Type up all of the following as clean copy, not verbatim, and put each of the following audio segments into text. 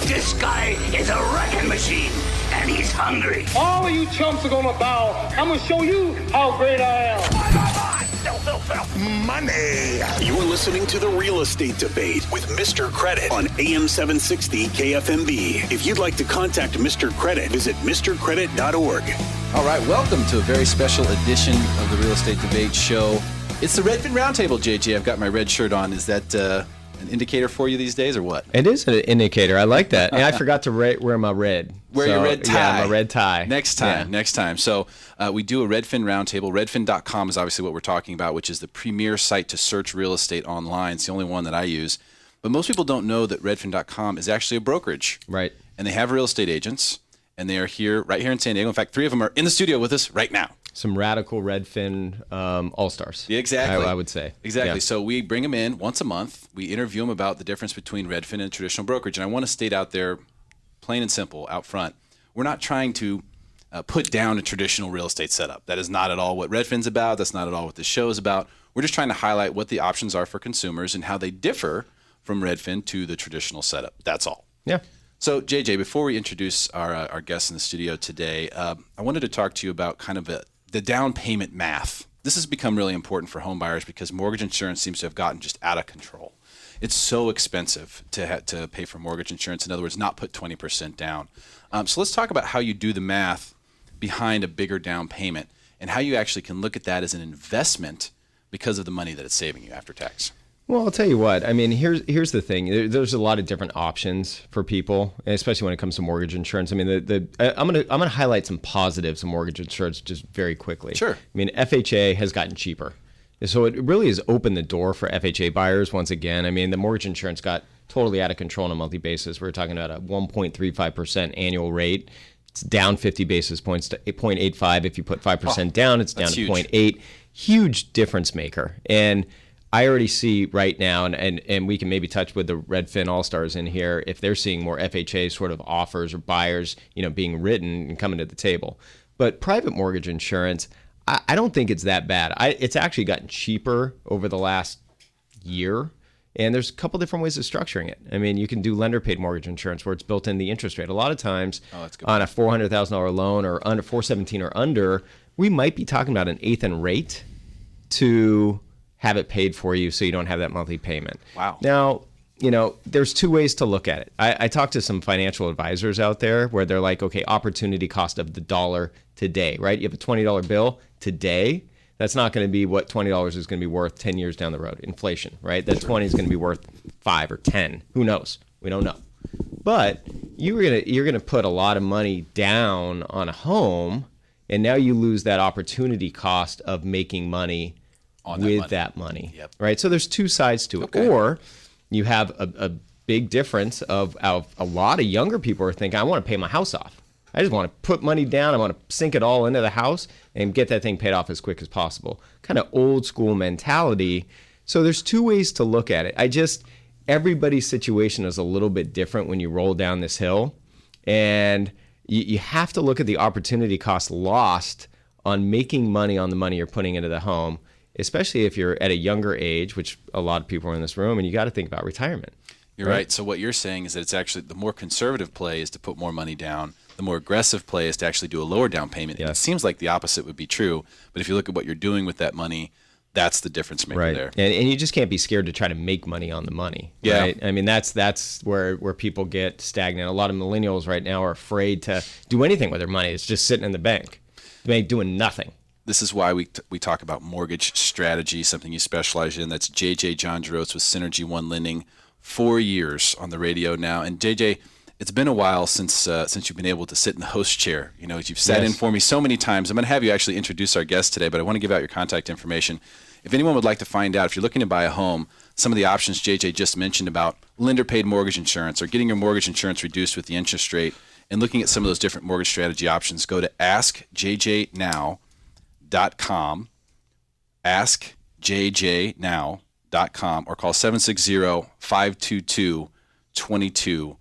This guy is a wrecking machine, and he's hungry. All of you chumps are gonna bow. I'm gonna show you how great I am. Money. You're listening to The Real Estate Debate with Mr. Credit on AM 760 KFMB. If you'd like to contact Mr. Credit, visit mrcredit.org. All right, welcome to a very special edition of the Real Estate Debate Show. It's the Redfin Roundtable, JJ. I've got my red shirt on. Is that an indicator for you these days or what? It is an indicator. I like that. And I forgot to wear my red. Wear your red tie. Yeah, my red tie. Next time. So we do a Redfin Roundtable. Redfin.com is obviously what we're talking about, which is the premier site to search real estate online. It's the only one that I use. But most people don't know that Redfin.com is actually a brokerage. Right. And they have real estate agents, and they are right here in San Diego. In fact, 3 of them are in the studio with us right now. Some radical Redfin all-stars. Yeah, exactly. I would say. Exactly. Yeah. So we bring them in once a month. We interview them about the difference between Redfin and traditional brokerage. And I want to state out there, plain and simple, out front, we're not trying to put down a traditional real estate setup. That is not at all what Redfin's about. That's not at all what this show is about. We're just trying to highlight what the options are for consumers and how they differ from Redfin to the traditional setup. That's all. Yeah. So, JJ, before we introduce our guests in the studio today, I wanted to talk to you about kind of the down payment math. This has become really important for home buyers because mortgage insurance seems to have gotten just out of control. It's so expensive to pay for mortgage insurance. In other words, not put 20% down. So let's talk about how you do the math behind a bigger down payment and how you actually can look at that as an investment because of the money that it's saving you after tax. Well, I'll tell you what. I mean, here's the thing. There's a lot of different options for people, especially when it comes to mortgage insurance. I mean, I'm gonna highlight some positives of mortgage insurance just very quickly. Sure. I mean, FHA has gotten cheaper, so it really has opened the door for FHA buyers once again. I mean, the mortgage insurance got totally out of control on a monthly basis. We're talking about a 1.35% annual rate. It's down 50 basis points to 8.85. If you put 5% down, it's down to 0.8. Huge difference maker. And I already see right now, and we can maybe touch with the Redfin All-Stars in here, if they're seeing more FHA sort of offers or buyers, being written and coming to the table. But private mortgage insurance, I don't think it's that bad. It's actually gotten cheaper over the last year, and there's a couple different ways of structuring it. I mean, you can do lender-paid mortgage insurance where it's built in the interest rate. A lot of times on a $400,000 loan or under 417 or under, we might be talking about an eighth in rate to have it paid for you so you don't have that monthly payment. Wow. Now, there's 2 ways to look at it. I talked to some financial advisors out there where they're like, okay, opportunity cost of the dollar today, right? You have a $20 bill today. That's not going to be what $20 is going to be worth 10 years down the road. Inflation, right? That 20 is going to be worth 5 or 10. Who knows? We don't know. But you're going to put a lot of money down on a home, and now you lose that opportunity cost of making money with that money. Yep. Right? So there's 2 sides to it. Okay. Or you have a big difference of a lot of younger people are thinking, I want to pay my house off. I just want to put money down. I want to sink it all into the house and get that thing paid off as quick as possible. Kind of old school mentality. So there's 2 ways to look at it. Everybody's situation is a little bit different when you roll down this hill. And you have to look at the opportunity cost lost on making money on the money you're putting into the home, especially if you're at a younger age, which a lot of people are in this room, and you got to think about retirement. You're right. So what you're saying is that it's actually the more conservative play is to put more money down. The more aggressive play is to actually do a lower down payment. Yes. It seems like the opposite would be true. But if you look at what you're doing with that money, that's the difference maker there. And you just can't be scared to try to make money on the money. Yeah. Right? I mean, that's where people get stagnant. A lot of millennials right now are afraid to do anything with their money. It's just sitting in the bank, doing nothing. This is why we talk about mortgage strategy, something you specialize in. That's JJ John Jerotz with Synergy One Lending, 4 years on the radio now. And JJ, it's been a while since you've been able to sit in the host chair. You've sat in for me so many times. I'm going to have you actually introduce our guest today, but I want to give out your contact information. If anyone would like to find out, if you're looking to buy a home, some of the options JJ just mentioned about lender-paid mortgage insurance or getting your mortgage insurance reduced with the interest rate and looking at some of those different mortgage strategy options, go to askjjnow.com, askjjnow.com, or call 760-522-2298.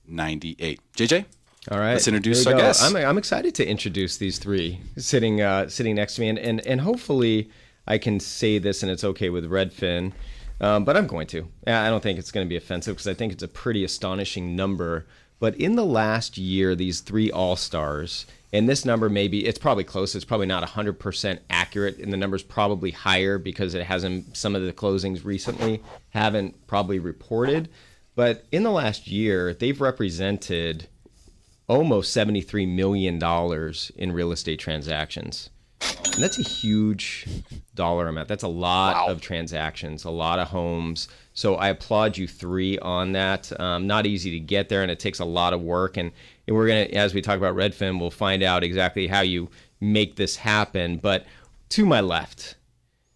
JJ? All right. Let's introduce our guests. I'm excited to introduce these 3 sitting next to me, and hopefully I can say this and it's okay with Redfin, but I'm going to. I don't think it's going to be offensive because I think it's a pretty astonishing number But in the last year, these 3 all-stars, and this number it's probably close. It's probably not 100% accurate, and the number's probably higher because it hasn't, some of the closings recently haven't probably reported. But in the last year, they've represented almost $73 million in real estate transactions. And that's a huge dollar amount. That's a lot of transactions, a lot of homes. So I applaud you 3 on that. Not easy to get there, and it takes a lot of work. And we're going to, as we talk about Redfin, we'll find out exactly how you make this happen. But to my left,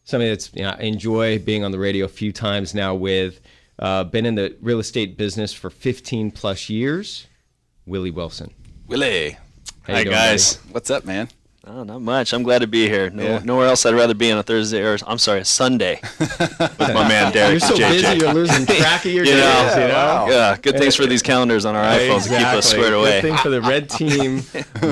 somebody that's, I enjoy being on the radio a few times now with, been in the real estate business for 15 plus years, Willie Wilson. Willie. How you Hi, doing, guys. buddy? What's up, man? Oh, not much. I'm glad to be here. Nowhere else I'd rather be on a Thursday or a Sunday with my man Derrick. You're so JJ. busy, you're losing track of your days. Yeah, good things for these calendars on our iPhones to keep us squared away. Good thing for the red team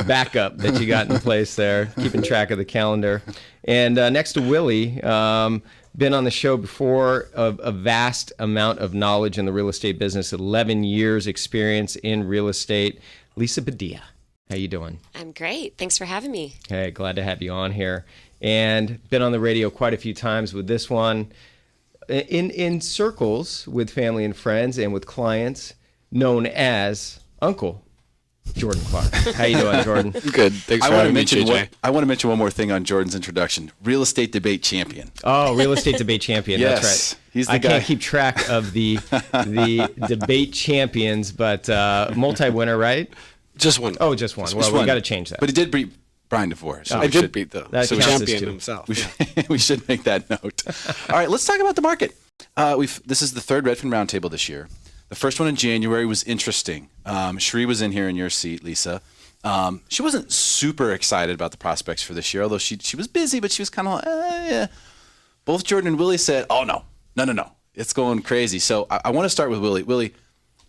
backup that you got in place there, keeping track of the calendar. And next to Willie, been on the show before, a vast amount of knowledge in the real estate business, 11 years experience in real estate. Lisa Padilla. How you doing? I'm great. Thanks for having me. Hey, glad to have you on here. And been on the radio quite a few times with this one. In circles with family and friends and with clients, known as Uncle Jordan Clarke. How you doing, Jordan? Good. Thanks for having me, JJ. I want to mention one more thing on Jordan's introduction. Real estate debate champion. Oh, real estate debate champion. Yes, That's right. he's the I guy. can't keep track of the debate champions, but multi-winner, right? Just one. Oh, just one. Just Well, one. we got to change that. But he did beat Brian DeVore. So I we did should beat the That counts as champion two. himself. we should make that note. All right, let's talk about the market. This is the 3rd Redfin Roundtable this year. The first one in January was interesting. Sheree was in here in your seat, Lisa. She wasn't super excited about the prospects for this year, although she was busy, but she was kind of like, yeah. Both Jordan and Willie said, oh, no. It's going crazy. So I want to start with Willie. Willie,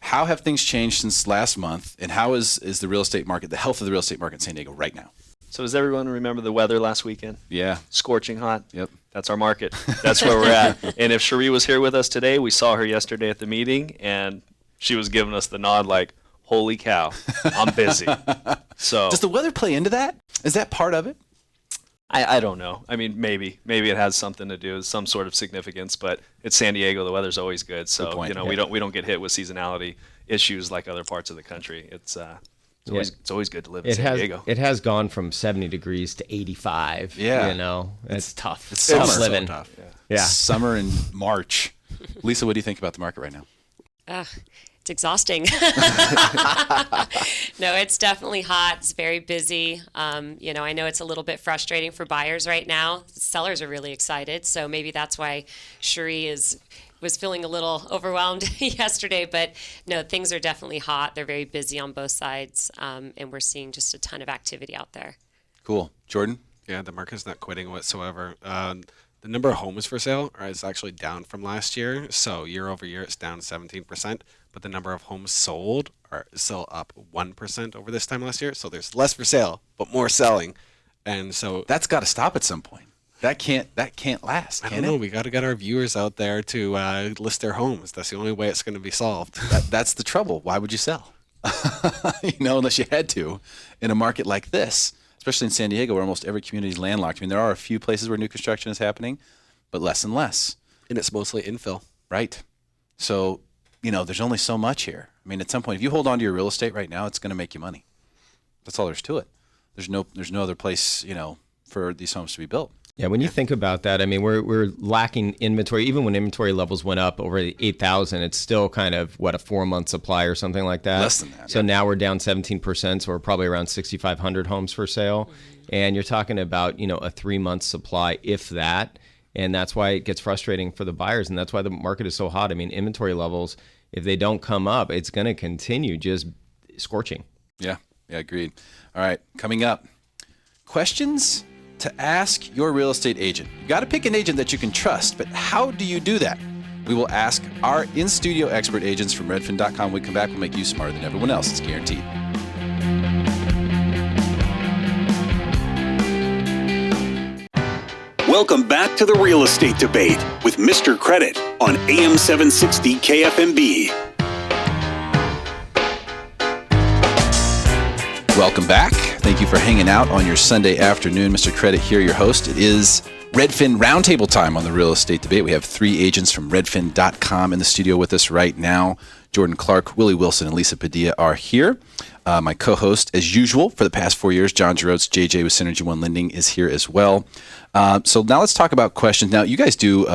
how have things changed since last month, and how is the real estate market, the health of the real estate market in San Diego right now? So does everyone remember the weather last weekend? Yeah. Scorching hot. Yep. That's our market. That's where we're at. And if Sheree was here with us today, we saw her yesterday at the meeting, and she was giving us the nod like, holy cow, I'm busy. So Does the weather play into that? Is that part of it? I don't know. I mean, maybe it has something to do with some sort of significance, but it's San Diego. The weather's always good, so Good point. we don't get hit with seasonality issues like other parts of the country. It's always good to live in San Diego. It has gone from 70 degrees to 85. Yeah. It's tough. It's summer. tough living. So tough. Yeah. Summer in March. Lisa, what do you think about the market right now? It's exhausting. No, it's definitely hot. It's very busy. I know it's a little bit frustrating for buyers right now. Sellers are really excited, so maybe that's why Sheree was feeling a little overwhelmed yesterday. But no, things are definitely hot. They're very busy on both sides, and we're seeing just a ton of activity out there. Cool. Jordan? Yeah, the market's not quitting whatsoever. The number of homes for sale is actually down from last year. So year over year, it's down 17%. But the number of homes sold are still up 1% over this time last year. So there's less for sale, but more selling. And so That's got to stop at some point. That can't last, I can don't know. it? We got to get our viewers out there to list their homes. That's the only way it's going to be solved. That's the trouble. Why would you sell? Unless you had to in a market like this, especially in San Diego where almost every community is landlocked. I mean, there are a few places where new construction is happening, but less and less. And it's mostly infill. Right. So, there's only so much here. I mean, at some point, if you hold on to your real estate right now, it's going to make you money. That's all there's to it. There's no other place, for these homes to be built. Yeah, when you think about that, I mean, we're lacking inventory. Even when inventory levels went up over 8,000, it's still kind of, a 4-month supply or something like that? Less than that. So now we're down 17%, so we're probably around 6,500 homes for sale. And you're talking about, a 3-month supply, if that. And that's why it gets frustrating for the buyers, and that's why the market is so hot. I mean, inventory levels, if they don't come up, it's going to continue just scorching. Yeah, agreed. All right, coming up, questions to ask your real estate agent. You got to pick an agent that you can trust, but how do you do that? We will ask our in-studio expert agents from Redfin.com. When we come back, we'll make you smarter than everyone else. It's guaranteed. Welcome back to the Real Estate Debate with Mr. Credit on AM 760 KFMB. Welcome back. Thank you for hanging out on your Sunday afternoon. Mr. Credit here, your host. It is Redfin Roundtable time on the real estate debate. We have 3 agents from redfin.com in the studio with us right now. Jordan Clarke, Willie Wilson, and Lisa Padilla are here. My co-host, as usual, for the past 4 years, John Jerotz, JJ with Synergy One Lending, is here as well. So now let's talk about questions. Now, you guys do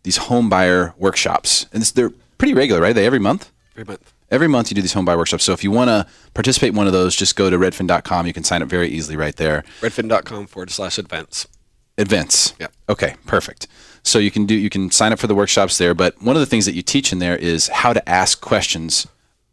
these home buyer workshops, and they're pretty regular, right? Are they every month? Every month. Every month you do these home buyer workshops. So if you want to participate in one of those, just go to redfin.com. You can sign up very easily right there. Redfin.com/events. Events. Yeah. Okay, perfect. So you can sign up for the workshops there. But one of the things that you teach in there is how to ask questions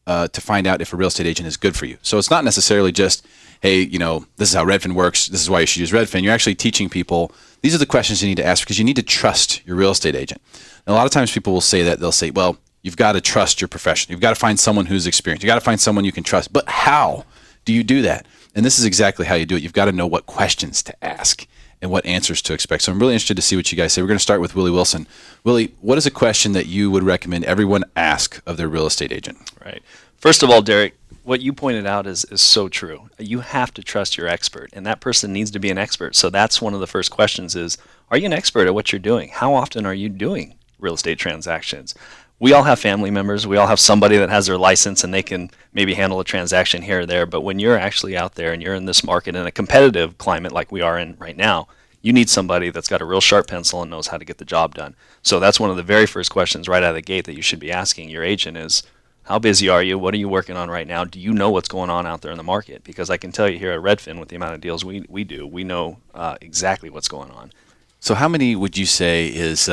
to find out if a real estate agent is good for you. So it's not necessarily just, hey, this is how Redfin works. This is why you should use Redfin. You're actually teaching people, these are the questions you need to ask because you need to trust your real estate agent. And a lot of times people will say that. They'll say, well, you've got to trust your profession. You've got to find someone who's experienced. You've got to find someone you can trust. But how do you do that? And this is exactly how you do it. You've got to know what questions to ask and what answers to expect. So I'm really interested to see what you guys say. We're going to start with Willie Wilson. Willie, what is a question that you would recommend everyone ask of their real estate agent? Right. First of all, Derrick, what you pointed out is so true. You have to trust your expert, and that person needs to be an expert. So that's one of the first questions is, are you an expert at what you're doing? How often are you doing real estate transactions? We all have family members. We all have somebody that has their license and they can maybe handle a transaction here or there. But when you're actually out there and you're in this market in a competitive climate like we are in right now, you need somebody that's got a real sharp pencil and knows how to get the job done. So that's one of the very first questions right out of the gate that you should be asking your agent is, how busy are you? What are you working on right now? Do you know what's going on out there in the market? Because I can tell you here at Redfin, with the amount of deals we do, we know exactly what's going on. So how many would you say is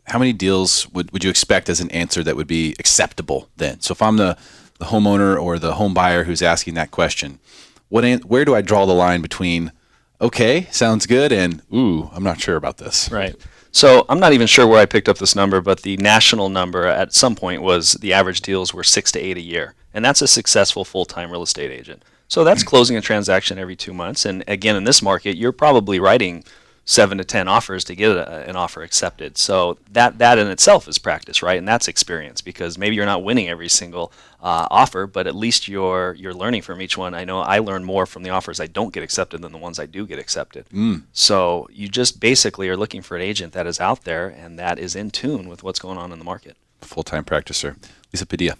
how many deals would you expect as an answer that would be acceptable then? So if I'm the homeowner or the home buyer who's asking that question, where do I draw the line between, okay, sounds good, and, ooh, I'm not sure about this? Right. So I'm not even sure where I picked up this number, but the national number at some point was the average deals were 6 to 8 a year. And that's a successful full-time real estate agent. So that's closing a transaction every 2 months. And again, in this market, you're probably writing 7 to 10 offers to get an offer accepted. So that in itself is practice, right? And that's experience, because maybe you're not winning every single offer, but at least you're learning from each one. I know I learn more from the offers I don't get accepted than the ones I do get accepted. So you just basically are looking for an agent that is out there and that is in tune with what's going on in the market. Full-time practicer. Lisa Padilla,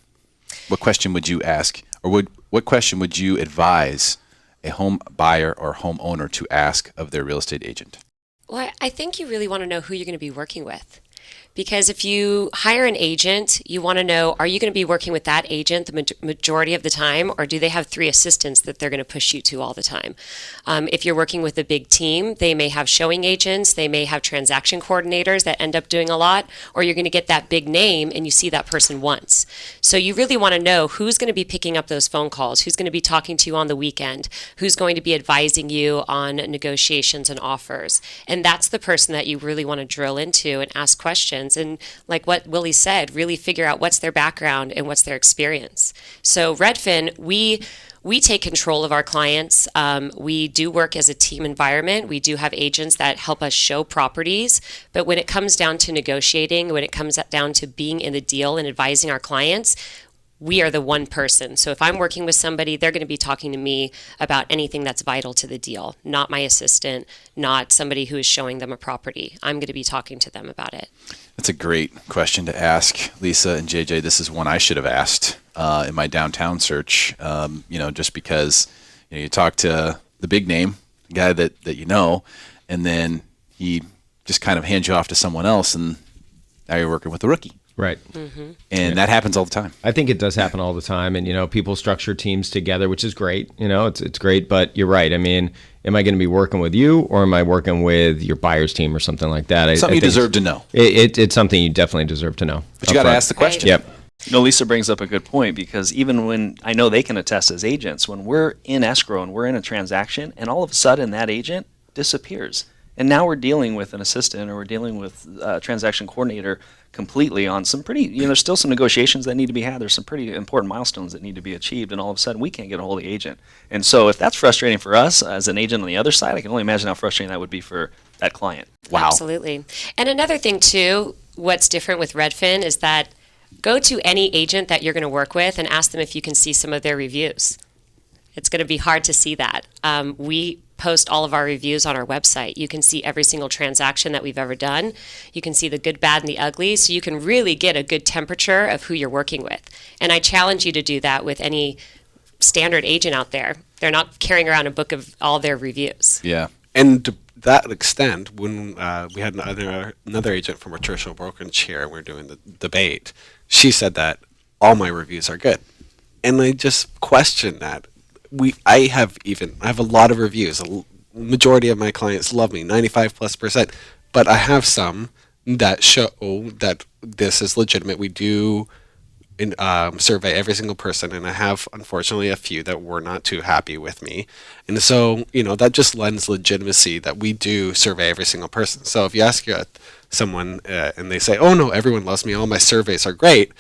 what question would you ask, or what question would you advise a home buyer or homeowner to ask of their real estate agent? Well, I think you really want to know who you're going to be working with. Because if you hire an agent, you want to know, are you going to be working with that agent the majority of the time, or do they have 3 assistants that they're going to push you to all the time? If you're working with a big team, they may have showing agents, they may have transaction coordinators that end up doing a lot, or you're going to get that big name and you see that person once. So you really want to know who's going to be picking up those phone calls, who's going to be talking to you on the weekend, who's going to be advising you on negotiations and offers. And that's the person that you really want to drill into and ask questions. And like what Willie said, really figure out what's their background and what's their experience. So Redfin, we take control of our clients. We do work as a team environment. We do have agents that help us show properties. But when it comes down to negotiating, when it comes down to being in the deal and advising our clients, we are the one person. So if I'm working with somebody, they're going to be talking to me about anything that's vital to the deal, not my assistant, not somebody who is showing them a property. I'm going to be talking to them about it. That's a great question to ask, Lisa and JJ. This is one I should have asked in my downtown search, just because you talk to the big name, the guy that you know, and then he just kind of hands you off to someone else, and now you're working with a rookie. Right. Mm-hmm. And that happens all the time. I think it does happen all the time. And, people structure teams together, which is great. It's great. But you're right. I mean, am I going to be working with you, or am I working with your buyer's team or something like that? Something you deserve to know. It's something you definitely deserve to know. But you got to ask the question. Yep. Lisa brings up a good point, because even when I know they can attest as agents, when we're in escrow and we're in a transaction and all of a sudden that agent disappears. And now we're dealing with an assistant, or we're dealing with a transaction coordinator completely on some pretty, there's still some negotiations that need to be had. There's some pretty important milestones that need to be achieved, and all of a sudden we can't get a hold of the agent. And so if that's frustrating for us as an agent on the other side, I can only imagine how frustrating that would be for that client. Wow. Absolutely. And another thing too, what's different with Redfin is that go to any agent that you're going to work with and ask them if you can see some of their reviews. It's going to be hard to see that. We post all of our reviews on our website. You can see every single transaction that we've ever done. You can see the good, bad, and the ugly, so you can really get a good temperature of who you're working with. And I challenge you to do that with any standard agent out there. They're not carrying around a book of all their reviews. Yeah. And to that extent, when we had another agent from a traditional brokerage here, and we were doing the debate, she said that all my reviews are good. And I just questioned that. I have a lot of reviews. A majority of my clients love me, 95+%. But I have some that show that this is legitimate. We do survey every single person, and I have, unfortunately, a few that were not too happy with me. And so, that just lends legitimacy that we do survey every single person. So if you ask someone and they say, oh no, everyone loves me, all my surveys are great,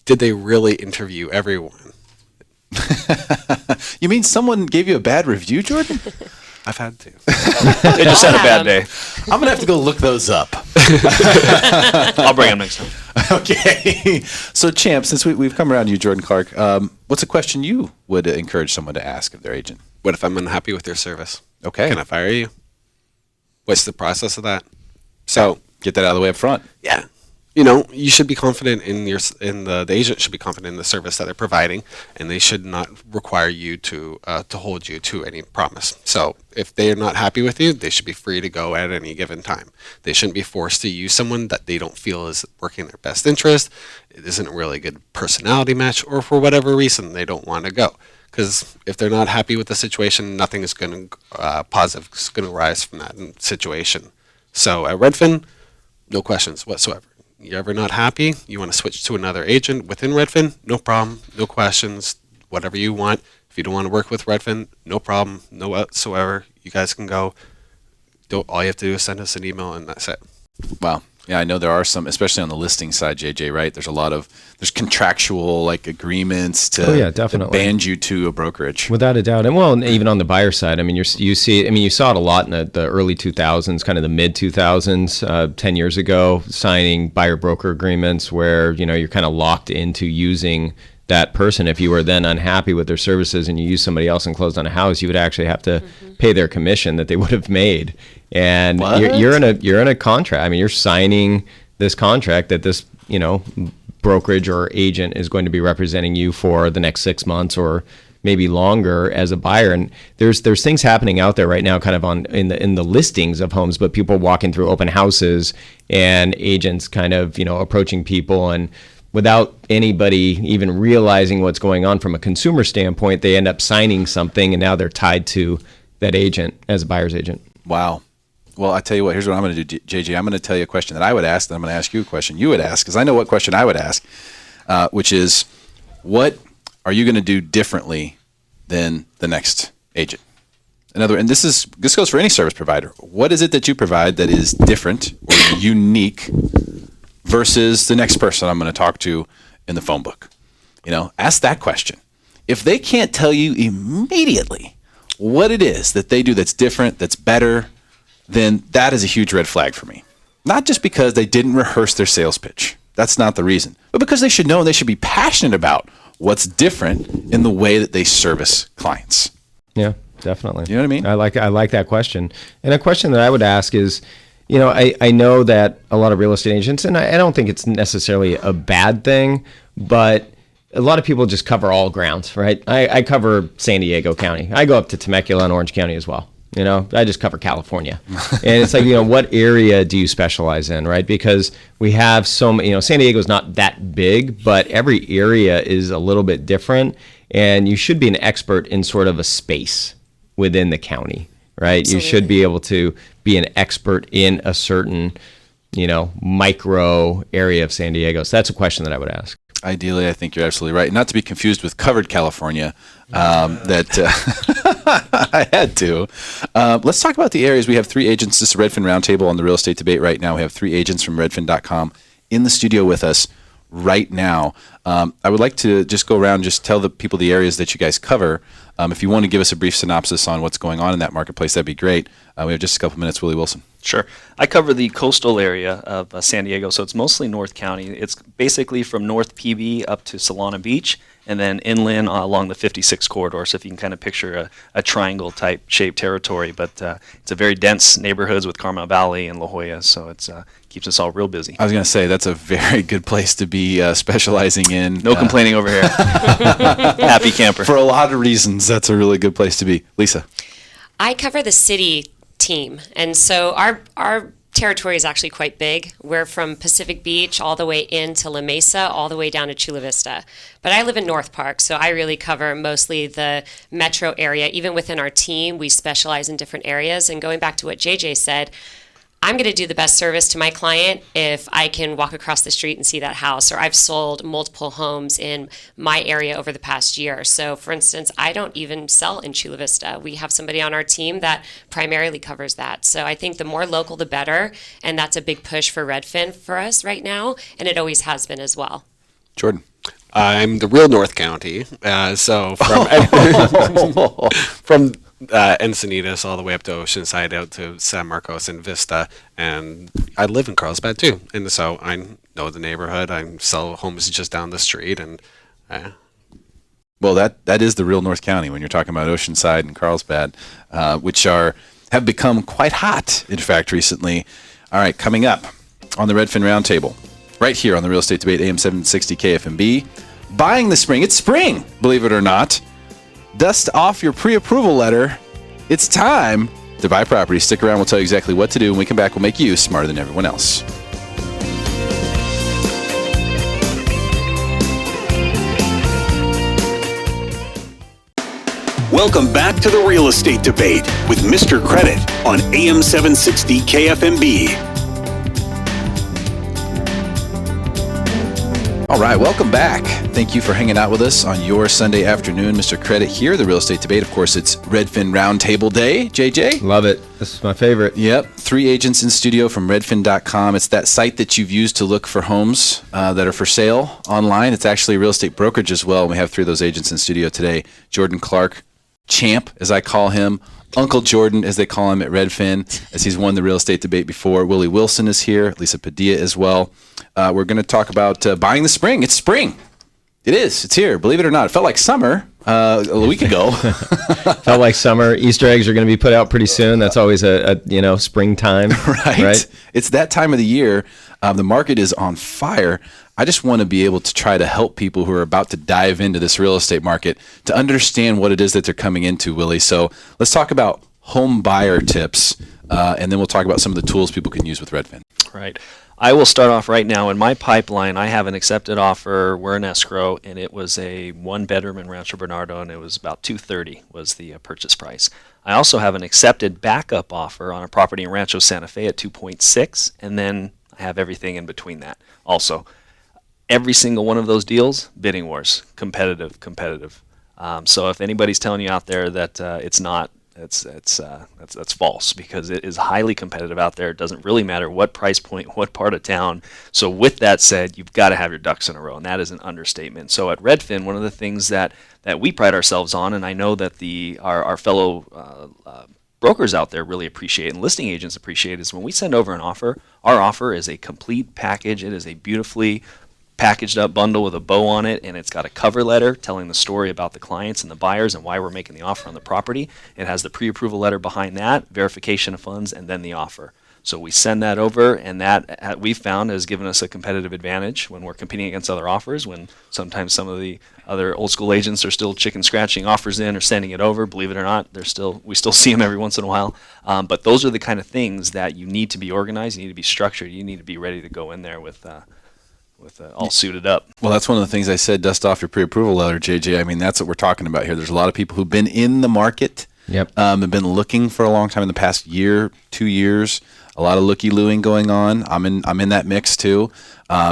did they really interview everyone? You mean someone gave you a bad review, Jordan? I've had to. They just had a bad day. I'm gonna have to go look those up. I'll bring them next time. Okay. So, Champ, since we've come around to you, Jordan Clarke, what's a question you would encourage someone to ask of their agent? What if I'm unhappy with their service? Okay. Can I fire you? What's the process of that? So Get that out of the way up front. yeah, you should be confident the agent should be confident in the service that they're providing, and they should not require you to hold you to any promise. So if they are not happy with you, they should be free to go at any given time. They shouldn't be forced to use someone that they don't feel is working in their best interest. It isn't a really good personality match, or for whatever reason they don't want to go. Because if they're not happy with the situation, nothing is going to positive is going to rise from that situation. So at Redfin, no questions whatsoever. You're ever not happy, you want to switch to another agent within Redfin, no problem, no questions, whatever you want. If you don't want to work with Redfin, no problem, no whatsoever. You guys can go. All you have to do is send us an email, and that's it. Wow. Yeah, I know there are some, especially on the listing side, JJ, right? There's contractual agreements to definitely band you to a brokerage. Without a doubt. And even on the buyer side, I mean, you saw it a lot in the early 2000s, kind of the mid 2000s, 10 years ago, signing buyer broker agreements where, you're kind of locked into using that person. If you were then unhappy with their services and you used somebody else and closed on a house, you would actually have to pay their commission that they would have made. And you're in a contract. I mean, you're signing this contract that this, brokerage or agent is going to be representing you for the next 6 months or maybe longer as a buyer. And there's things happening out there right now, kind of in the listings of homes, but people walking through open houses and agents kind of, approaching people, and without anybody even realizing what's going on from a consumer standpoint, they end up signing something, and now they're tied to that agent as a buyer's agent. Wow. Well, I tell you what, here's what I'm going to do, JJ. I'm going to tell you a question that I would ask, then I'm going to ask you a question you would ask, because I know what question I would ask, which is, what are you going to do differently than the next agent? In other words, and this goes for any service provider. What is it that you provide that is different or unique versus the next person I'm going to talk to in the phone book? Ask that question. If they can't tell you immediately what it is that they do that's different, that's better, then that is a huge red flag for me. Not just because they didn't rehearse their sales pitch. That's not the reason. But because they should know and they should be passionate about what's different in the way that they service clients. Yeah, definitely. You know what I mean? I like that question. And a question that I would ask is, I know that a lot of real estate agents, and I don't think it's necessarily a bad thing, but a lot of people just cover all grounds, right? I cover San Diego County. I go up to Temecula and Orange County as well. I just cover California. And it's like, what area do you specialize in, right? Because we have so many, San Diego's not that big, but every area is a little bit different. And you should be an expert in sort of a space within the county, right? Absolutely. You should be able to be an expert in a certain, micro area of San Diego. So that's a question that I would ask. Ideally, I think you're absolutely right. Not to be confused with covered California, that I had to. Let's talk about the areas. We have 3 agents. This is Redfin Roundtable on the real estate debate right now. We have 3 agents from redfin.com in the studio with us right now. I would like to just go around, just tell the people the areas that you guys cover. If you want to give us a brief synopsis on what's going on in that marketplace, that'd be great. We have just a couple minutes. Willie Wilson. Sure. I cover the coastal area of San Diego, so it's mostly North County. It's basically from North PB up to Solana Beach, and then inland along the 56 corridor. So if you can kind of picture a triangle type shaped territory, but it's a very dense neighborhoods with Carmel Valley and La Jolla, so it's keeps us all real busy. I was going to say that's a very good place to be specializing in. No complaining over here. Happy camper. For a lot of reasons, that's a really good place to be. Lisa. I cover the city team, and so our territory is actually quite big. We're from Pacific Beach all the way into La Mesa, all the way down to Chula Vista. But I live in North Park, so I really cover mostly the metro area. Even within our team, we specialize in different areas. And going back to what JJ said, I'm going to do the best service to my client if I can walk across the street and see that house. Or I've sold multiple homes in my area over the past year. So, for instance, I don't even sell in Chula Vista. We have somebody on our team that primarily covers that. So I think the more local, the better. And that's a big push for Redfin for us right now. And it always has been as well. Jordan. I'm the real North County. So from Encinitas all the way up to Oceanside, out to San Marcos and Vista, and I live in Carlsbad too, and so I know the neighborhood. I sell homes just down the street, and well, that is the real North County when you're talking about Oceanside and Carlsbad, which have become quite hot, in fact, recently. All right, coming up on the Redfin Roundtable, right here on the Real Estate Debate, AM 760 KFMB, buying the spring. It's spring, believe it or not. Dust off your pre-approval letter. It's time to buy property. Stick around. We'll tell you exactly what to do. When we come back, we'll make you smarter than everyone else. Welcome back to the Real Estate Debate with Mr. Credit on AM 760 KFMB. All right, welcome back. Thank you for hanging out with us on your Sunday afternoon. Mr. Credit here, the Real Estate Debate. Of course, it's Redfin Roundtable Day. JJ? Love it. This is my favorite. Yep. 3 agents in studio from redfin.com. It's that site that you've used to look for homes that are for sale online. It's actually a real estate brokerage as well. We have 3 of those agents in studio today. Jordan Clarke, Champ, as I call him. Uncle Jordan, as they call him at Redfin, as he's won the real estate debate before. Willie Wilson is here, Lisa Padilla as well. We're going to talk about buying the spring. It's spring. It is. It's here. Believe it or not. It felt like summer a week ago. Felt like summer. Easter eggs are going to be put out pretty soon. That's always a springtime. Right? It's that time of the year. The market is on fire. I just want to be able to try to help people who are about to dive into this real estate market to understand what it is that they're coming into, Willie. So let's talk about home buyer tips, and then we'll talk about some of the tools people can use with Redfin. Right. I will start off right now. In my pipeline, I have an accepted offer. We're in escrow, and it was a 1-bedroom in Rancho Bernardo, and it was about $230 was the purchase price. I also have an accepted backup offer on a property in Rancho Santa Fe at 2.6, and then I have everything in between that. Also, every single one of those deals, bidding wars, competitive. So if anybody's telling you out there that it's not, that's false, because it is highly competitive out there. It doesn't really matter what price point, what part of town. So with that said, you've got to have your ducks in a row, and that is an understatement. So at Redfin, one of the things that we pride ourselves on, and I know that our fellow brokers out there really appreciate and listing agents appreciate, is when we send over an offer, our offer is a complete package. It is a beautifully packaged up bundle with a bow on it, and it's got a cover letter telling the story about the clients and the buyers and why we're making the offer on the property. It has the pre-approval letter behind that, verification of funds, and then the offer. So we send that over, and that we've found has given us a competitive advantage when we're competing against other offers, when sometimes some of the other old school agents are still chicken scratching offers in or sending it over. Believe it or not, we still see them every once in a while. But those are the kind of things that you need to be organized, you need to be structured, you need to be ready to go in there with all suited up. Well, that's one of the things I said, dust off your pre-approval letter, JJ. I mean, that's what we're talking about here. There's a lot of people who've been in the market, have been looking for a long time, in the past year, 2 years, a lot of looky-looing going on. I'm in that mix too.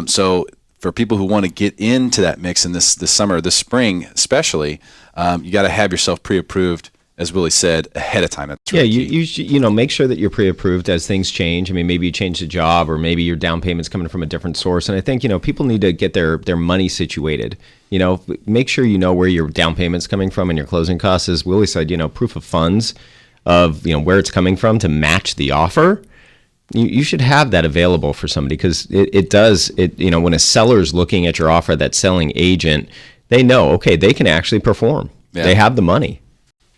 So for people who want to get into that mix in this summer, this spring especially, you got to have yourself pre-approved, as Willie said, ahead of time. That's really you should, make sure that you're pre-approved as things change. I mean, maybe you change the job, or maybe your down payment's coming from a different source. And I think, people need to get their money situated. Make sure you know where your down payment's coming from and your closing costs. As Willie said, proof of funds of, where it's coming from to match the offer. You should have that available for somebody, because it does, when a seller's looking at your offer, that selling agent, they know, okay, they can actually perform. Yeah. They have the money.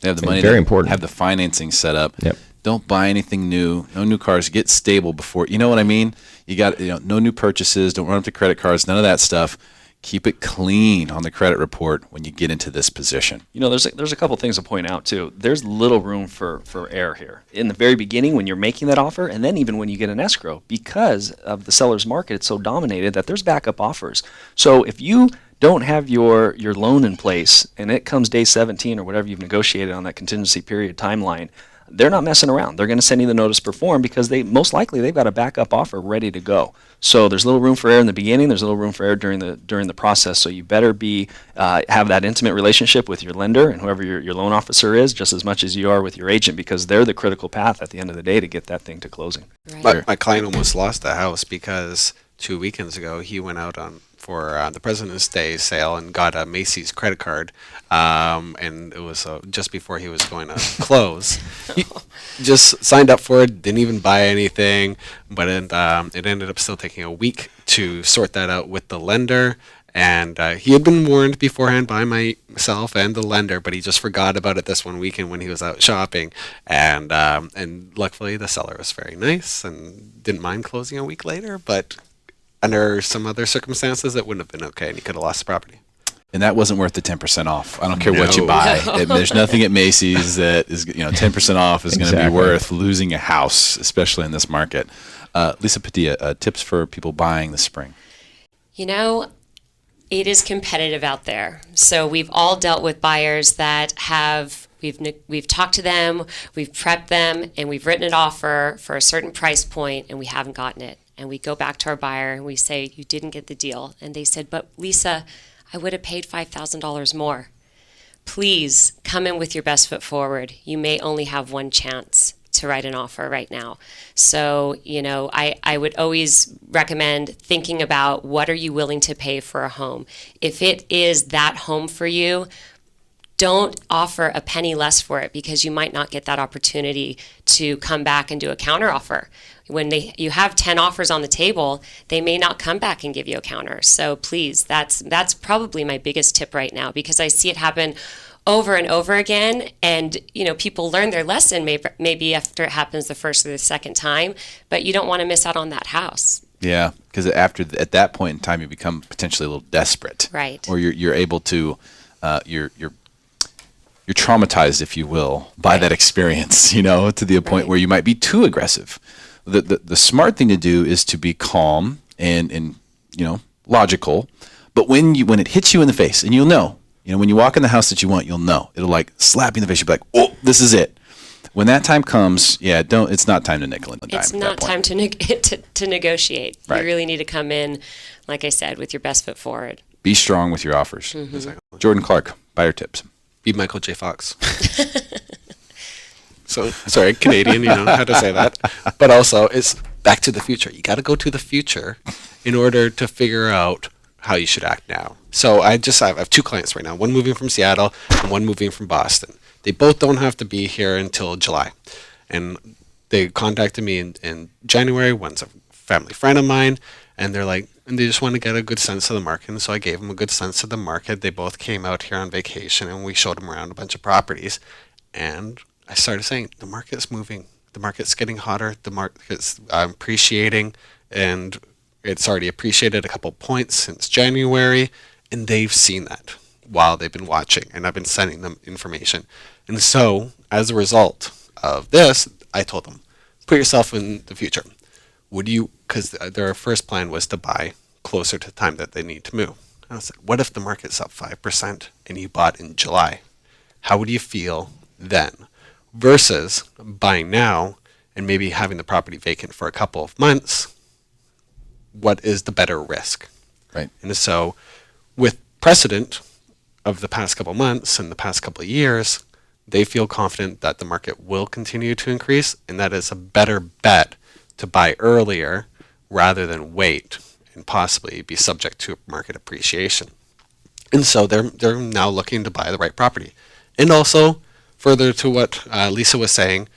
They have the money. Very important. Have the financing set up. Yep. Don't buy anything new. No new cars. Get stable before. You know what I mean? You got no new purchases. Don't run up to credit cards. None of that stuff. Keep it clean on the credit report when you get into this position. There's a couple things to point out too. There's little room for error here in the very beginning when you're making that offer, and then even when you get an escrow, because of the seller's market, it's so dominated that there's backup offers. So if you don't have your loan in place and it comes day 17 or whatever you've negotiated on that contingency period timeline, they're not messing around. They're going to send you the notice perform because they've got a backup offer ready to go. So there's little room for error in the beginning. There's a little room for error during the process. So you better have that intimate relationship with your lender and whoever your loan officer is, just as much as you are with your agent, because they're the critical path at the end of the day to get that thing to closing. Right. My client almost lost the house because 2 weekends ago he went out for the President's Day sale and got a Macy's credit card, and it was just before he was going to close. He just signed up for it, didn't even buy anything, but it ended up still taking a week to sort that out with the lender. And he had been warned beforehand by myself and the lender, but he just forgot about it this one weekend when he was out shopping. And luckily the seller was very nice and didn't mind closing a week later, but under some other circumstances, it wouldn't have been okay, and he could have lost the property. And that wasn't worth the 10% off. I don't care what you buy. There's nothing at Macy's that is 10% off is going to be worth losing a house, especially in this market. Lisa Padilla, tips for people buying this spring. It is competitive out there. So we've all dealt with buyers that we've talked to them, we've prepped them, and we've written an offer for a certain price point, and we haven't gotten it. And we go back to our buyer and we say, you didn't get the deal. And they said, but Lisa, I would have paid $5,000 more. Please come in with your best foot forward. You may only have one chance to write an offer right now. So, I would always recommend thinking about what are you willing to pay for a home. If it is that home for you, don't offer a penny less for it, because you might not get that opportunity to come back and do a counter offer. When you have 10 offers on the table, they may not come back and give you a counter. So please, that's probably my biggest tip right now, because I see it happen over and over again, and people learn their lesson maybe after it happens the first or the second time, but you don't want to miss out on that house. Yeah, because at that point in time, you become potentially a little desperate, right? Or you're able to you're traumatized, if you will, by that experience, to the point where you might be too aggressive. The smart thing to do is to be calm and logical, but when it hits you in the face, and you'll know, when you walk in the house that you want, you'll know. It'll like slap you in the face. You'll be like, oh, this is it. When that time comes, it's not time to nickel and dime. It's not time to negotiate. Right. You really need to come in, like I said, with your best foot forward. Be strong with your offers. Mm-hmm. Exactly. Jordan Clarke, buyer tips. Be Michael J. Fox. So, sorry, Canadian, how to say that. But also, it's back to the future. You got to go to the future in order to figure out how you should act now. So I have 2 clients right now, one moving from Seattle and one moving from Boston. They both don't have to be here until July. And they contacted me in January. One's a family friend of mine, and they just want to get a good sense of the market. And so I gave them a good sense of the market. They both came out here on vacation, and we showed them around a bunch of properties. And I started saying, the market's moving. The market's getting hotter. The market's appreciating, and it's already appreciated a couple points since January. And they've seen that while they've been watching, and I've been sending them information. And so, as a result of this, I told them, put yourself in the future. Because their first plan was to buy closer to the time that they need to move. And I said, what if the market's up 5% and you bought in July? How would you feel then? Versus buying now and maybe having the property vacant for a couple of months. What is the better risk? Right. And so, with precedent of the past couple months and the past couple of years, they feel confident that the market will continue to increase, and that is a better bet to buy earlier rather than wait and possibly be subject to market appreciation. And so they're now looking to buy the right property. And also, further to what Lisa was saying,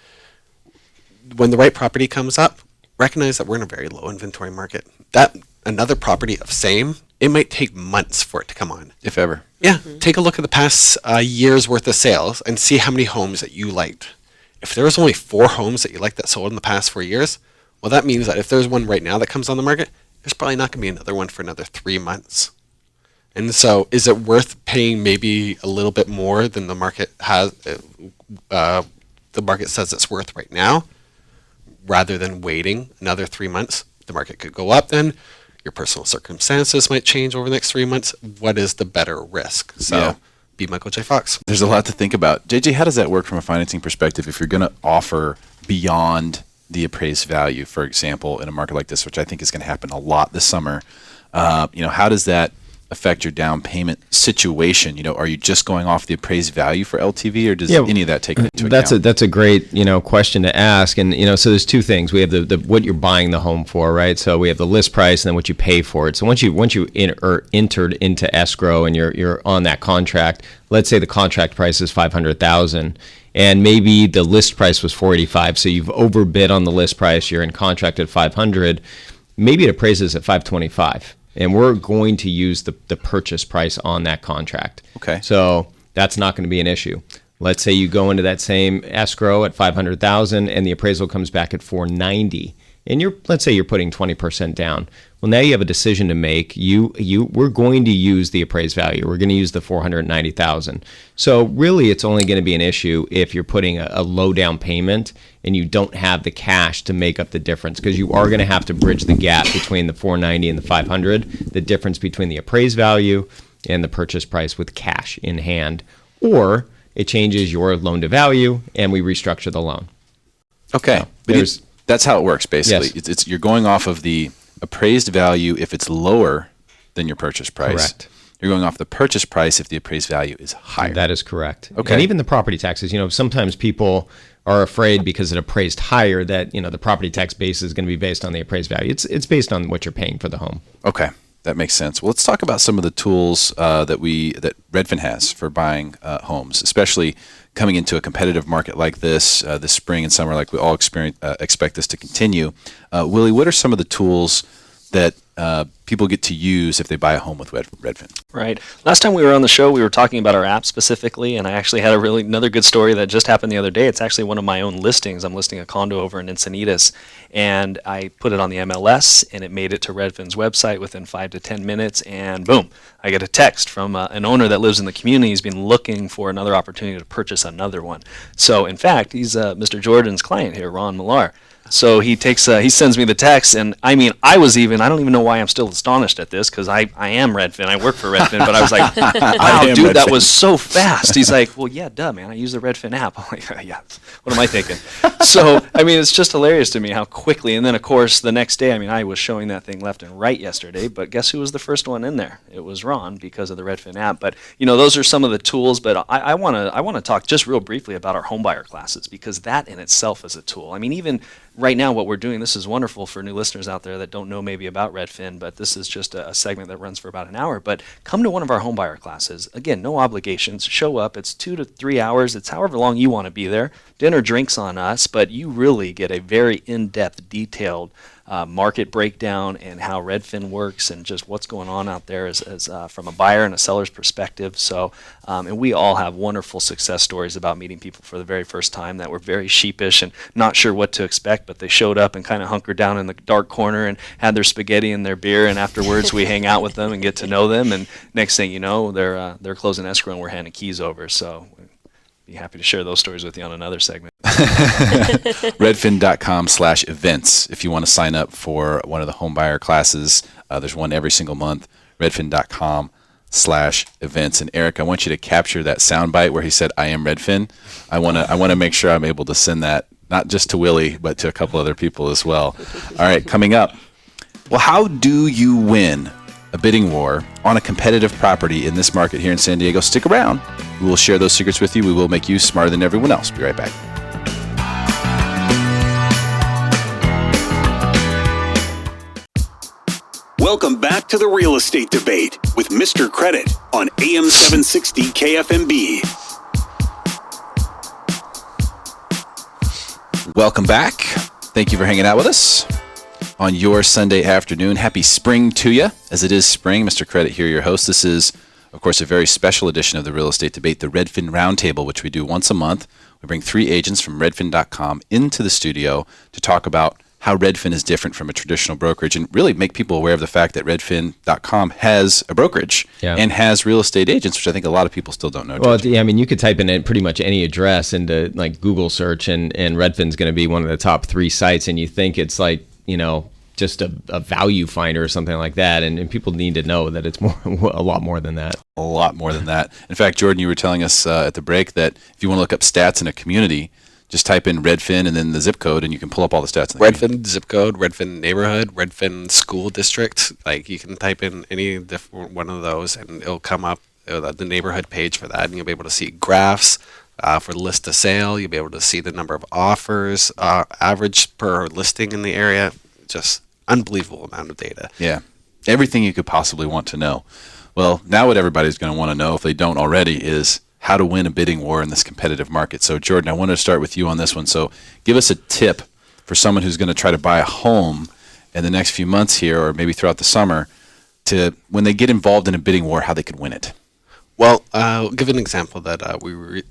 when the right property comes up, recognize that we're in a very low inventory market. That another property of same it might take months for it to come on. If ever. Yeah, take a look at the past year's worth of sales and see how many homes that you liked. If there was only 4 homes that you liked that sold in the past 4 years, well, that means that if there's one right now that comes on the market, there's probably not going to be another one for another 3 months. And so is it worth paying maybe a little bit more than the market has, the market says it's worth right now, rather than waiting another 3 months? The market could go up then. Your personal circumstances might change over the next 3 months. What is the better risk? So be Michael J. Fox. There's a lot to think about. JJ, how does that work from a financing perspective if you're going to offer beyond the appraised value, for example, in a market like this, which I think is going to happen a lot this summer? How does that affect your down payment situation? Are you just going off the appraised value for LTV, or does any of that take into account? That's a great question to ask. And so there's two things. We have the what you're buying the home for, right? So we have the list price and then what you pay for it. So once you entered into escrow and you're on that contract, let's say the contract price is $500,000 and maybe the list price was $485,000, so you've overbid on the list price, you're in contract at $500,000, maybe it appraises at $525,000. And we're going to use the purchase price on that contract. Okay. So that's not going to be an issue. Let's say you go into that same escrow at $500,000 and the appraisal comes back at $490,000, and let's say you're putting 20% down. Well, now you have a decision to make. We're going to use the appraised value. We're going to use the $490,000. So really, it's only going to be an issue if you're putting a low down payment and you don't have the cash to make up the difference, because you are going to have to bridge the gap between the $490,000 and the $500,000, the difference between the appraised value and the purchase price with cash in hand, or it changes your loan to value and we restructure the loan. Okay, so that's how it works basically. Yes. It's you're going off of the appraised value if it's lower than your purchase price. Correct. You're going off the purchase price if the appraised value is higher. That is correct. Okay. And even the property taxes, sometimes people are afraid because it appraised higher that, the property tax base is going to be based on the appraised value. It's based on what you're paying for the home. Okay, that makes sense. Well, let's talk about some of the tools that Redfin has for buying homes, especially coming into a competitive market like this spring and summer, like we all expect this to continue. Willie, what are some of the tools that people get to use if they buy a home with Redfin? Right. Last time we were on the show, we were talking about our app specifically, and I actually had another good story that just happened the other day. It's actually one of my own listings. I'm listing a condo over in Encinitas, and I put it on the MLS, and it made it to Redfin's website within 5 to 10 minutes, and boom, I get a text from an owner that lives in the community. He's been looking for another opportunity to purchase another one. So, in fact, he's Mr. Jordan's client here, Ron Millar. So he sends me the text, and I don't even know why I'm still astonished at this, because I am Redfin, I work for Redfin, but I was like, wow, dude, Redfin. that was so fast. He's like, well, yeah, duh, man, I use the Redfin app. I'm like, yeah, what am I thinking? So, it's just hilarious to me how quickly, and then of course the next day, I was showing that thing left and right yesterday, but guess who was the first one in there? It was Ron, because of the Redfin app. But, those are some of the tools, but I want to talk just real briefly about our homebuyer classes, because that in itself is a tool. Even right now, what we're doing, this is wonderful for new listeners out there that don't know maybe about Redfin, but this is just a segment that runs for about an hour. But come to one of our homebuyer classes. Again, no obligations. Show up. It's 2 to 3 hours. It's however long you want to be there. Dinner, drinks on us, but you really get a very in-depth, detailed market breakdown and how Redfin works and just what's going on out there as from a buyer and a seller's perspective. So, and we all have wonderful success stories about meeting people for the very first time that were very sheepish and not sure what to expect, but they showed up and kind of hunkered down in the dark corner and had their spaghetti and their beer, and afterwards we hang out with them and get to know them, and next thing you know, they're closing escrow and we're handing keys over. So be happy to share those stories with you on another segment. Redfin.com/events if you want to sign up for one of the home buyer classes. There's one every single month. Redfin.com/events. And Eric, I want you to capture that soundbite where he said, "I am Redfin." I want to make sure I'm able to send that not just to Willie, but to a couple other people as well. All right, coming up. Well, how do you win a bidding war on a competitive property in this market here in San Diego? Stick around. We will share those secrets with you. We will make you smarter than everyone else. Be right back. Welcome back to the Real Estate Debate with Mr. Credit on AM 760 KFMB. Welcome back. Thank you for hanging out with us on your Sunday afternoon. Happy spring to you, as it is spring. Mr. Credit here, your host. This is, of course, a very special edition of the Real Estate Debate, the Redfin Roundtable, which we do once a month. We bring 3 agents from Redfin.com into the studio to talk about how Redfin is different from a traditional brokerage and really make people aware of the fact that Redfin.com has a brokerage and has real estate agents, which I think a lot of people still don't know. Well, yeah, I mean, you could type in pretty much any address into like Google search and Redfin's going to be one of the top 3 sites, and you think it's like, you know, just a value finder or something like that. And people need to know that it's a lot more than that. A lot more than that. In fact, Jordan, you were telling us at the break that if you want to look up stats in a community, just type in Redfin and then the zip code, and you can pull up all the stats. Redfin zip code, Redfin neighborhood, Redfin school district. Like, you can type in any different one of those, and it'll come up the neighborhood page for that, and you'll be able to see graphs for list to sale. You'll be able to see the number of offers, average per listing in the area. Just unbelievable amount of data. Yeah, everything you could possibly want to know. Well, now what everybody's going to want to know, if they don't already, is how to win a bidding war in this competitive market. So, Jordan, I want to start with you on this one. So give us a tip for someone who's going to try to buy a home in the next few months here, or maybe throughout the summer, to when they get involved in a bidding war, how they could win it. Well, I'll give an example that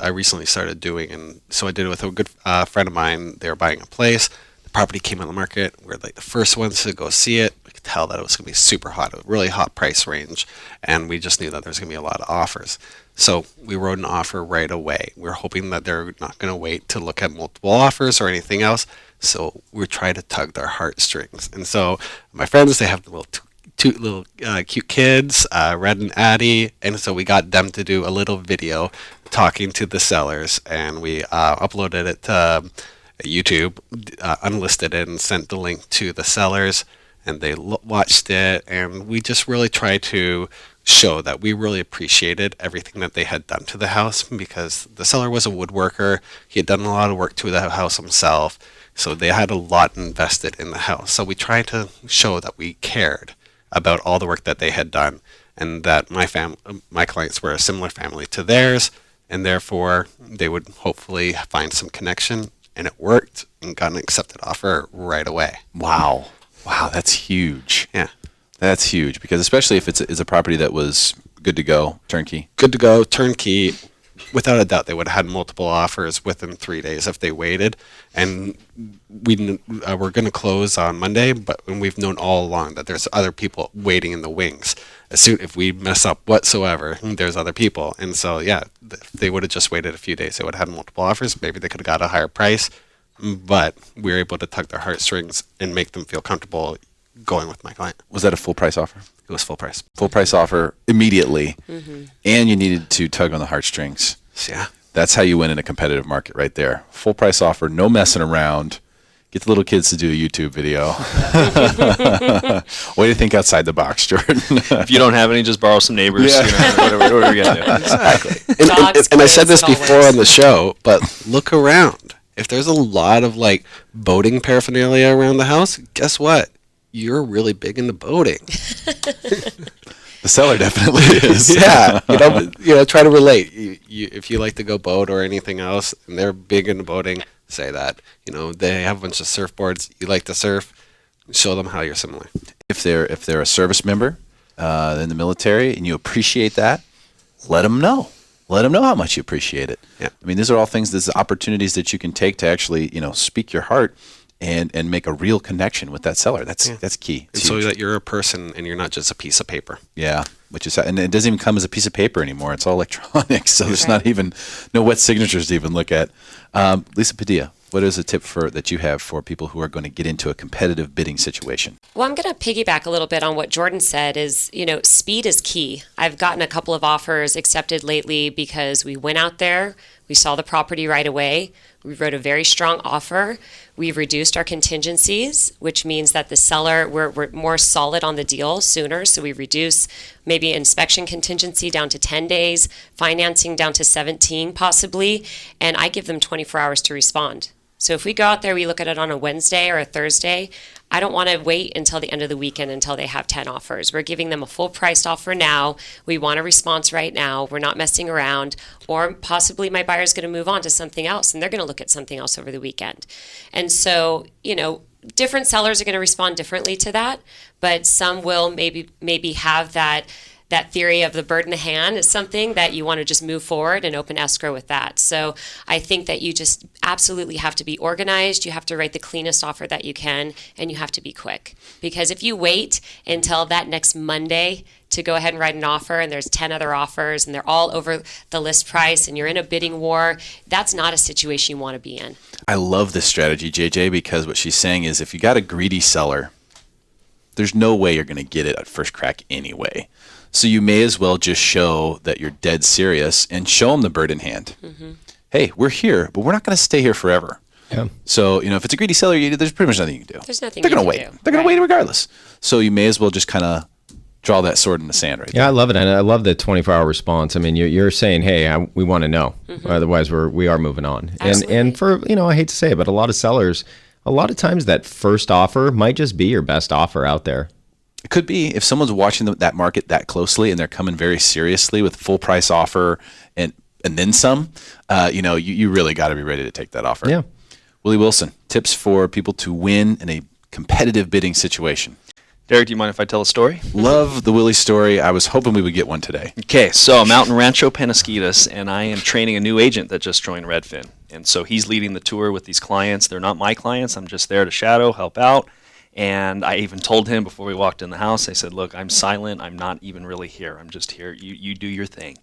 I recently started doing, and so I did it with a good friend of mine. They were buying a place. The property came on the market. We're like the first ones to go see it. We could tell that it was going to be super hot, a really hot price range, and we just knew that there's going to be a lot of offers. So we wrote an offer right away. We're hoping that they're not going to wait to look at multiple offers or anything else. So we're trying to tug their heartstrings. And so my friends, they have little cute kids, Red and Addie. And so we got them to do a little video talking to the sellers. And we uploaded it to YouTube, unlisted it, and sent the link to the sellers. And they watched it. And we just really tried to show that we really appreciated everything that they had done to the house, because the seller was a woodworker. He had done a lot of work to the house himself, so they had a lot invested in the house. So we tried to show that we cared about all the work that they had done, and that my clients were a similar family to theirs, and therefore they would hopefully find some connection. And it worked, and got an accepted offer right away. Wow, that's huge. Yeah. That's huge, because especially if it's a property that was good to go, turnkey. Good to go, turnkey. Without a doubt, they would have had multiple offers within 3 days if they waited. And we're going to close on Monday, but we've known all along that there's other people waiting in the wings. If we mess up whatsoever, there's other people. And so, yeah, if they would have just waited a few days, they would have had multiple offers. Maybe they could have got a higher price, but we were able to tug their heartstrings and make them feel comfortable going with my client. Was that a full price offer? It was full price. Full price offer immediately, and you needed to tug on the heartstrings. Yeah. That's how you win in a competitive market right there. Full price offer, no messing around. Get the little kids to do a YouTube video. Way to think outside the box, Jordan. If you don't have any, just borrow some neighbors. Yeah. You know, whatever are you going to do? Exactly. And I said this before on the show, but look around. If there's a lot of like boating paraphernalia around the house, guess what? You're really big into boating. The seller definitely is. Yeah, try to relate. If you like to go boat or anything else, and they're big into boating, say that. They have a bunch of surfboards. You like to surf. Show them how you're similar. If they're a service member in the military and you appreciate that, let them know. Let them know how much you appreciate it. Yeah. I mean, these are all things, these are opportunities that you can take to actually, speak your heart and make a real connection with that seller. That's key. And so that you're a person and you're not just a piece of paper. Yeah, and it doesn't even come as a piece of paper anymore. It's all electronic, so there's not even no wet signatures to even look at. Lisa Padilla, what is a tip that you have for people who are going to get into a competitive bidding situation? Well, I'm going to piggyback a little bit on what Jordan said is, speed is key. I've gotten a couple of offers accepted lately because we went out there, we saw the property right away, we wrote a very strong offer, we've reduced our contingencies, which means that the seller, we're more solid on the deal sooner, so we reduce maybe inspection contingency down to 10 days, financing down to 17 possibly, and I give them 24 hours to respond. So if we go out there, we look at it on a Wednesday or a Thursday, I don't want to wait until the end of the weekend until they have 10 offers. We're giving them a full priced offer now. We want a response right now. We're not messing around. Or possibly my buyer's going to move on to something else and they're going to look at something else over the weekend. And so, different sellers are going to respond differently to that, but some will maybe have that theory of the bird in the hand is something that you want to just move forward and open escrow with that. So I think that you just absolutely have to be organized. You have to write the cleanest offer that you can, and you have to be quick. Because if you wait until that next Monday to go ahead and write an offer and there's 10 other offers and they're all over the list price and you're in a bidding war, that's not a situation you want to be in. I love this strategy, JJ, because what she's saying is if you got a greedy seller, there's no way you're going to get it at first crack anyway. So you may as well just show that you're dead serious and show them the bird in hand. Mm-hmm. Hey, we're here, but we're not going to stay here forever. Yeah. So, if it's a greedy seller, there's pretty much nothing you can do. There's nothing They're going to wait. Do. They're going to wait regardless. So you may as well just kind of draw that sword in the sand right there. Yeah, I love it. And I love the 24-hour response. I mean, you're saying, hey, we want to know. Mm-hmm. Otherwise, we are moving on. Absolutely. And for, I hate to say it, but a lot of sellers, a lot of times that first offer might just be your best offer out there. It could be if someone's watching that market that closely and they're coming very seriously with full price offer and then some, you really got to be ready to take that offer. Yeah. Willie Wilson, tips for people to win in a competitive bidding situation. Derrick, do you mind if I tell a story? Love the Willie story. I was hoping we would get one today. Okay, so I'm out in Rancho Penasquitos, and I am training a new agent that just joined Redfin. And so he's leading the tour with these clients. They're not my clients. I'm just there to shadow, help out. And I even told him before we walked in the house, I said, look, I'm silent. I'm not even really here. I'm just here. You do your thing.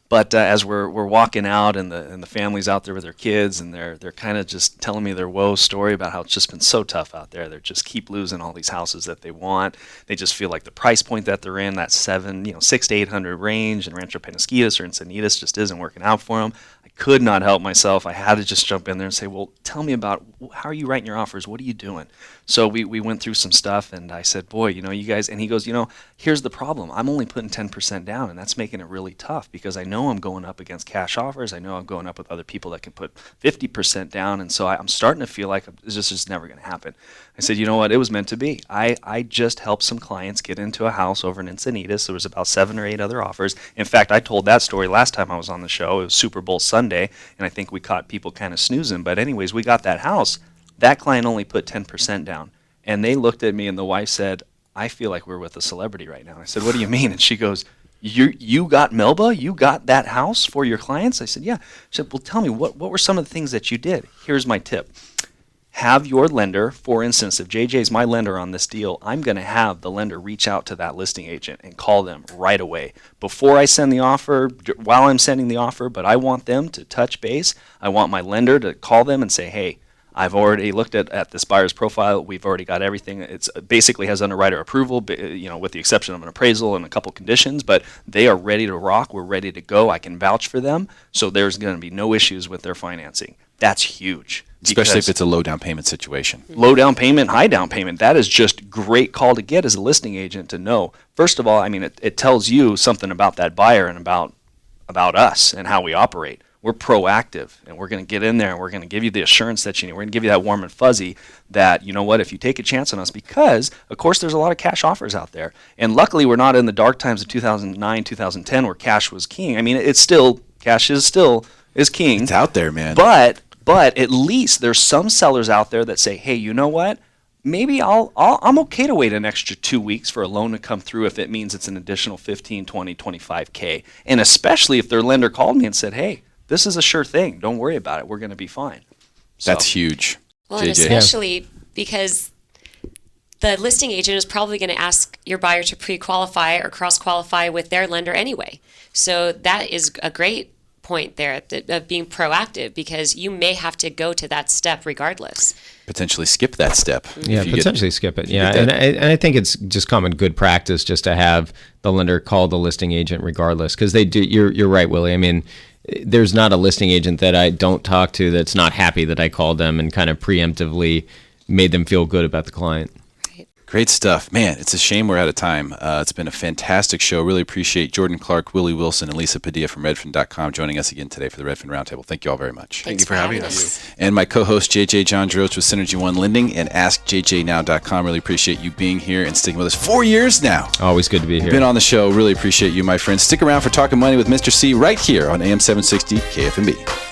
But as we're walking out and the family's out there with their kids and they're kind of just telling me their woe story about how it's just been so tough out there. They just keep losing all these houses that they want. They just feel like the price point that they're in, that 600 to 800 range in Rancho Penasquitos or Encinitas just isn't working out for them. I could not help myself. I had to just jump in there and say, well, tell me about how are you writing your offers? What are you doing? So we went through some stuff, and I said, boy, you guys, and he goes, here's the problem. I'm only putting 10% down, and that's making it really tough because I know I'm going up against cash offers. I know I'm going up with other people that can put 50% down, and so I'm starting to feel like it's just never going to happen. I said, you know what? It was meant to be. I just helped some clients get into a house over in Encinitas. There was about 7 or 8 other offers. In fact, I told that story last time I was on the show. It was Super Bowl Sunday, and I think we caught people kind of snoozing. But anyways, we got that house. That client only put 10% down. And they looked at me, and the wife said, I feel like we're with a celebrity right now. I said, what do you mean? And she goes, you got Melba? You got that house for your clients? I said, yeah. She said, well, tell me, what were some of the things that you did? Here's my tip. Have your lender, for instance, if JJ's my lender on this deal, I'm going to have the lender reach out to that listing agent and call them right away. Before I send the offer, while I'm sending the offer, but I want them to touch base. I want my lender to call them and say, hey, I've already looked at this buyer's profile. We've already got everything. It's basically has underwriter approval, with the exception of an appraisal and a couple conditions, but they are ready to rock. We're ready to go. I can vouch for them. So there's going to be no issues with their financing. That's huge. Especially if it's a low down payment situation. Low down payment, high down payment. That is just great call to get as a listing agent to know. First of all, it tells you something about that buyer and about us and how we operate. We're proactive, and we're going to get in there, and we're going to give you the assurance that you need. We're going to give you that warm and fuzzy that, you know what, if you take a chance on us, because, of course, there's a lot of cash offers out there. And luckily, we're not in the dark times of 2009, 2010, where cash was king. Cash is king. It's out there, man. But at least there's some sellers out there that say, hey, you know what? Maybe I'm okay to wait an extra 2 weeks for a loan to come through if it means it's an additional 15, 20, 25K. And especially if their lender called me and said, hey, this is a sure thing. Don't worry about it. We're going to be fine. So. That's huge. Well, and especially because the listing agent is probably going to ask your buyer to pre-qualify or cross-qualify with their lender anyway. So that is a great point there of being proactive, because you may have to go to that step regardless. Potentially skip that step. Yeah, potentially skip it. Yeah, and I think it's just common good practice just to have the lender call the listing agent regardless, because they do. You're right, Willie. There's not a listing agent that I don't talk to that's not happy that I called them and kind of preemptively made them feel good about the client. Great stuff. Man, it's a shame we're out of time. It's been a fantastic show. Really appreciate Jordan Clarke, Willie Wilson, and Lisa Padilla from Redfin.com joining us again today for the Redfin Roundtable. Thank you all very much. Thank you for having us. And my co-host, JJ John Jerotz with Synergy One Lending and AskJJNow.com. Really appreciate you being here and sticking with us 4 years now. Always good to be here. You've been on the show. Really appreciate you, my friends. Stick around for Talking Money with Mr. C right here on AM 760 KFMB.